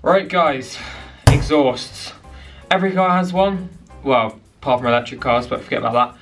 Right guys, exhausts. Every car has one. Well, apart from electric cars, but forget about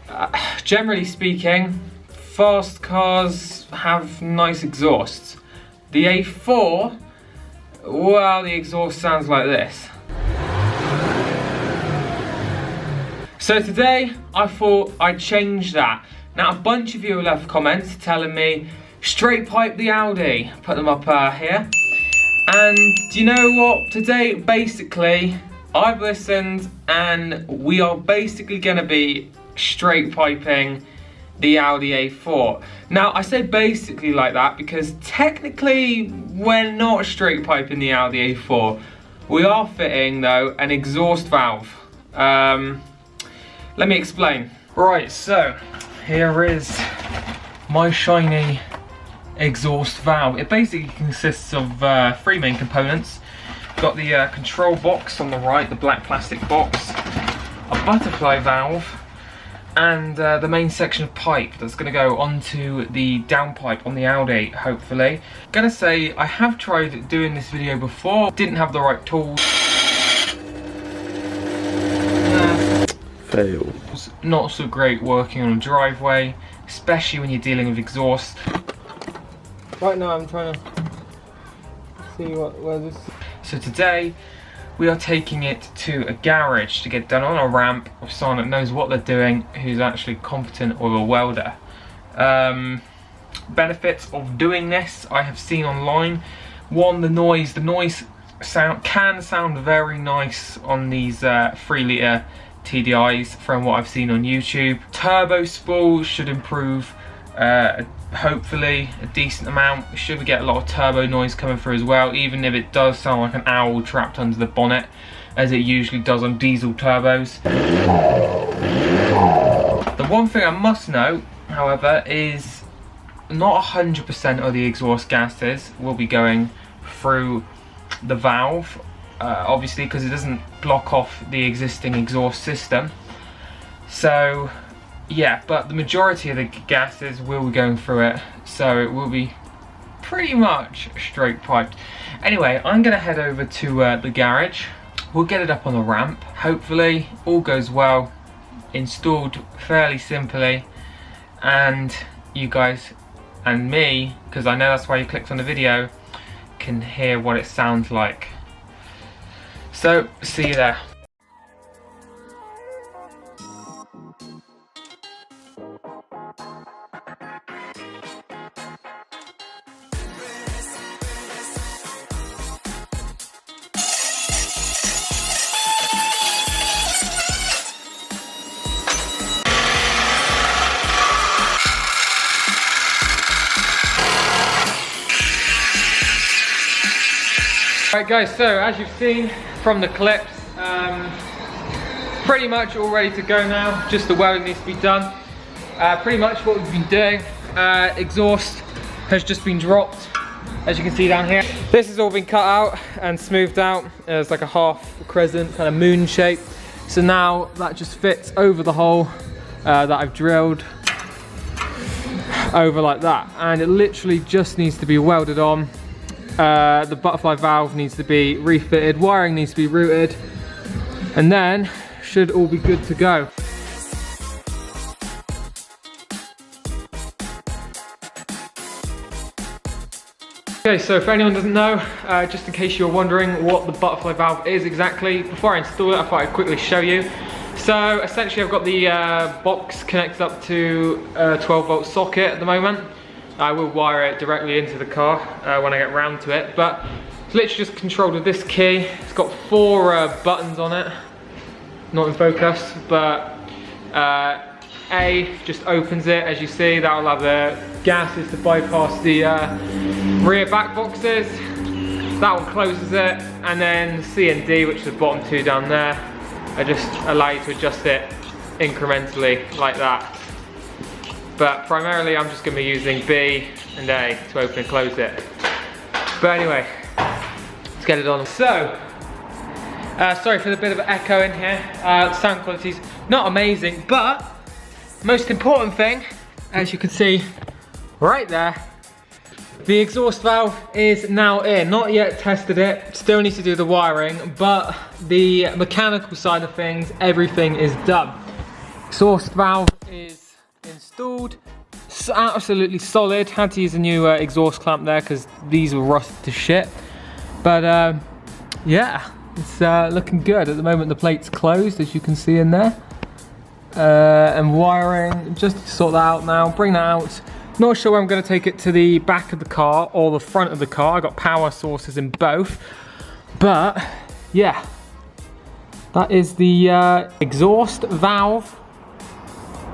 that. Generally speaking, fast cars have nice exhausts. The A4, well, the exhaust sounds like this. So today, I thought I'd change that. Now, a bunch of you have left comments telling me, straight pipe the Audi. Put them up here. And do you know what? Today, basically, I've listened and we are basically gonna be straight piping the Audi A4. Now, I say basically like that because technically we're not straight piping the Audi A4. We are fitting, though, an exhaust valve. Let me explain. Right, so here is my shiny exhaust valve. It basically consists of three main components. Got the control box on the right, the black plastic box, a butterfly valve, and the main section of pipe that's going to go onto the downpipe on the Audi, hopefully. Gonna say, I have tried doing this video before, didn't have the right tools. Fail. It's not so great working on a driveway, especially when you're dealing with exhaust. Right now I'm trying to see where this... So today we are taking it to a garage to get done on a ramp with someone that knows what they're doing, who's actually competent with a welder. Benefits of doing this I have seen online. One, the noise can sound very nice on these 3-litre TDIs from what I've seen on YouTube. Turbo spool should improve hopefully a decent amount. Should get a lot of turbo noise coming through as well, even if it does sound like an owl trapped under the bonnet, as it usually does on diesel turbos. The one thing I must note, however, is not 100% of the exhaust gases will be going through the valve, obviously, because it doesn't block off the existing exhaust system. So yeah, but the majority of the gases will be going through it, so it will be pretty much straight piped. Anyway, I'm gonna head over to the garage. We'll get it up on the ramp. Hopefully all goes well, installed fairly simply, and you guys and me, because I know that's why you clicked on the video, can hear what it sounds like. So, see you there. Right guys, so as you've seen from the clips, pretty much all ready to go now. Just the welding needs to be done. Pretty much what we've been doing, exhaust has just been dropped, as you can see down here. This has all been cut out and smoothed out. It's like a half crescent, kind of moon shape. So now that just fits over the hole that I've drilled over like that. And it literally just needs to be welded on. The butterfly valve needs to be refitted, wiring needs to be routed, and then should all be good to go. Okay, so if anyone doesn't know, just in case you're wondering what the butterfly valve is exactly, before I install it, I thought I'd quickly show you. So essentially I've got the box connected up to a 12-volt socket at the moment. I will wire it directly into the car when I get round to it, but it's literally just controlled with this key. It's got 4 buttons on it, not in focus, but A just opens it, as you see. That will have the gases to bypass the rear back boxes. That one closes it, and then C and D, which are the bottom 2 down there, I just allow you to adjust it incrementally like that. But primarily I'm just going to be using B and A to open and close it. But anyway, let's get it on. So, sorry for the bit of echo in here. Sound quality's not amazing, but most important thing, as you can see right there, The exhaust valve is now in. Not yet tested it, still need to do the wiring, but the mechanical side of things, everything is done. Exhaust valve is installed. It's absolutely solid. Had to use a new exhaust clamp there because these were rusted to shit. But yeah, it's looking good. At the moment the plate's closed, as you can see in there. And wiring, just to sort that out now, bring that out. Not sure where I'm going to take it, to the back of the car or the front of the car. I got power sources in both, but yeah, that is the exhaust valve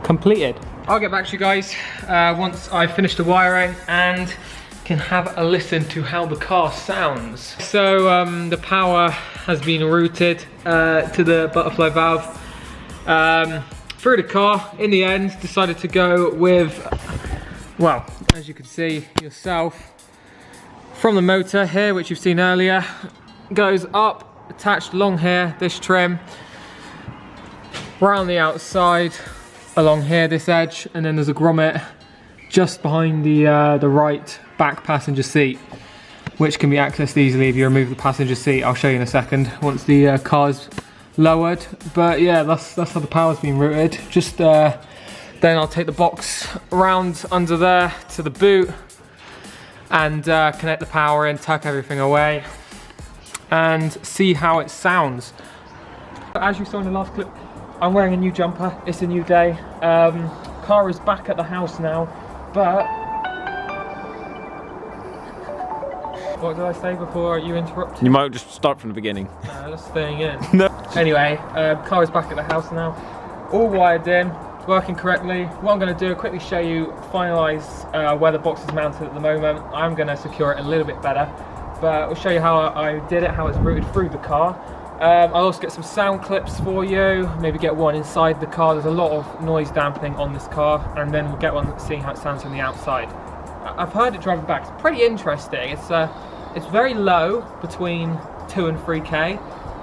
completed. I'll get back to you guys once I've finished the wiring and can have a listen to how the car sounds. So the power has been routed to the butterfly valve through the car. In the end, decided to go with, well, as you can see yourself, from the motor here, which you've seen earlier, goes up, attached along here, this trim, round the outside, along here, this edge, and then there's a grommet just behind the right back passenger seat, which can be accessed easily if you remove the passenger seat. I'll show you in a second once the car's lowered. But yeah, that's how the power's been routed. Just then I'll take the box around under there to the boot and connect the power in, tuck everything away, and see how it sounds. As you saw in the last clip, I'm wearing a new jumper. It's a new day. Car is back at the house now, but what did I say before you interrupted? You might just start from the beginning. No, just staying in. No. Anyway, car is back at the house now, all wired in, working correctly. What I'm going to do, quickly show you, finalise where the box is mounted at the moment. I'm going to secure it a little bit better, but I'll show you how I did it, how it's routed through the car. I'll also get some sound clips for you, maybe get one inside the car. There's a lot of noise dampening on this car, and then we'll get one seeing how it sounds from the outside. I've heard it driving back. It's pretty interesting. It's very low, between 2 and 3K.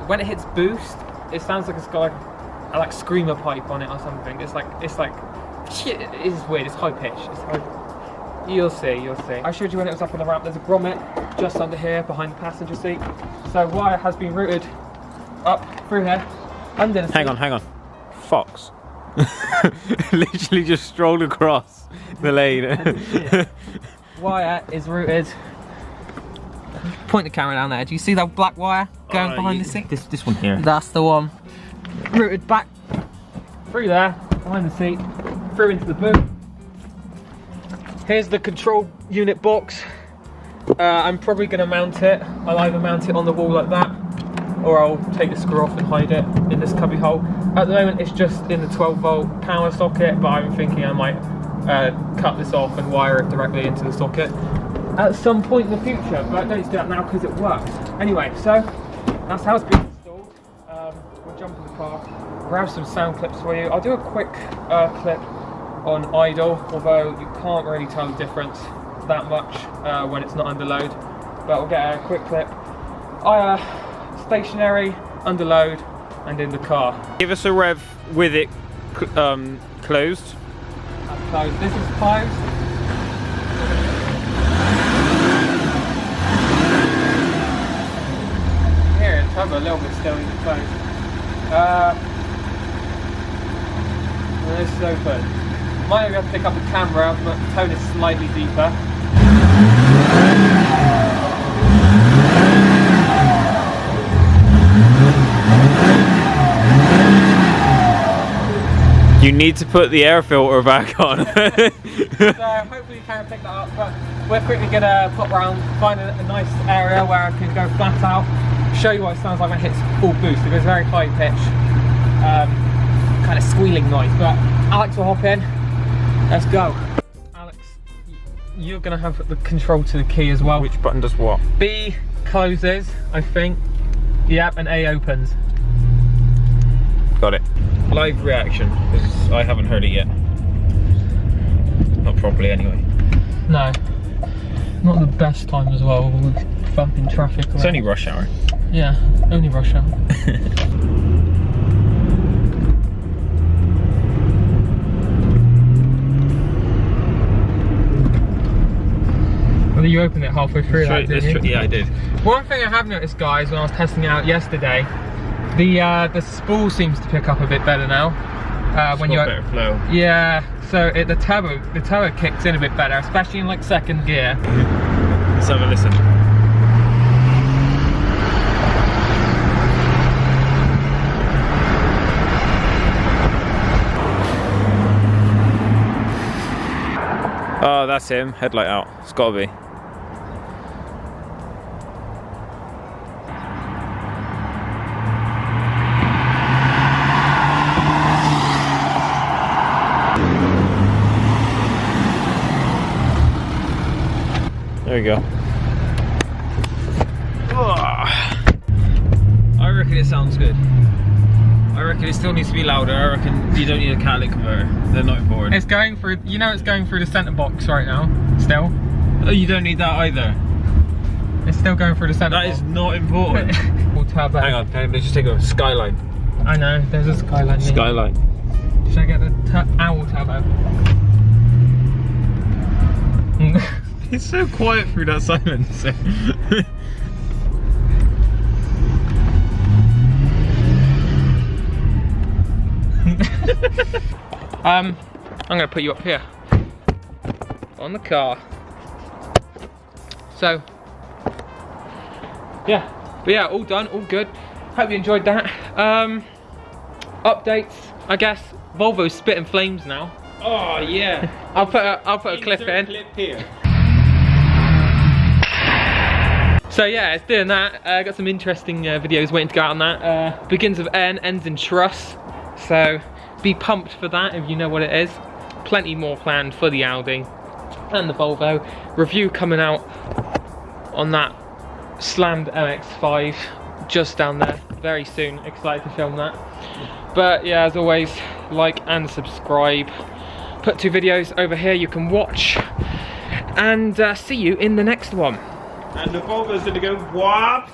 When it hits boost, it sounds like it's got like screamer pipe on it or something. It's like shit. It's weird. It's high pitched. It's high. You'll see. I showed you when it was up on the ramp. There's a grommet just under here behind the passenger seat. So wire has been routed up through here, under the seat. Hang on. Fox. Literally just strolled across the lane. Yeah. Wire is routed. Point the camera down there. Do you see that black wire going behind the seat? This one here. That's the one. Routed back through there, behind the seat, through into the boot. Here's the control unit box. I'm probably going to mount it. I'll either mount it on the wall like that, or I'll take the screw off and hide it in this cubby hole. At the moment it's just in the 12-volt power socket, but I'm thinking I might cut this off and wire it directly into the socket at some point in the future, but don't do that now because it works. Anyway, so that's how it's been installed. We'll jump in the car, grab some sound clips for you. I'll do a quick clip on idle, although you can't really tell the difference that much when it's not under load, but we'll get a quick clip. Stationary, under load, and in the car. Give us a rev with it closed. That's closed. This is closed. Here, it's a little bit still in closed. And this is open. Might have to pick up the camera, but the tone is slightly deeper. You need to put the air filter back on. So hopefully you can pick that up, but we're quickly going to pop around, find a nice area where I can go flat out, show you what it sounds like when it hits full boost. It goes very high pitch, kind of squealing noise, but Alex will hop in. Let's go. Alex, you're going to have the control to the key as well. Which button does what? B closes, I think. Yep, and A opens. Got it. Live reaction, because I haven't heard it yet. Not properly anyway. No. Not the best time as well, with bumping traffic. It's only rush hour. Yeah, only rush hour. you opened it halfway through that, didn't you? Yeah, I did. One thing I have noticed, guys, when I was testing it out yesterday, the spool seems to pick up a bit better now. When you better flow. Yeah, so the turbo kicks in a bit better, especially in like second gear. Let's have a listen. Oh, that's him. Headlight out. It's gotta be. There we go. I reckon it sounds good. I reckon it still needs to be louder. I reckon you don't need a catalytic converter. They're not important. It's going through, you know, it's going through the center box right now, still. Oh, you don't need that either. It's still going through the center box. That is not important. Turbo. Hang on, let's just take a Skyline. I know, there's a Skyline here. Skyline. Should I get the Owl Turbo? It's so quiet through that silence. I'm gonna put you up here on the car. So yeah, but yeah, all done, all good. Hope you enjoyed that. Updates, I guess. Volvo's spitting flames now. Oh yeah. I'll put a clip in. Clip here. So yeah, it's doing that. Got some interesting videos waiting to go out on that. Begins with N, ends in truss. So be pumped for that if you know what it is. Plenty more planned for the Audi and the Volvo. Review coming out on that slammed MX-5 just down there very soon. Excited to film that. But yeah, as always, like and subscribe. Put 2 videos over here you can watch. And see you in the next one. And the Volvo's gonna go whops.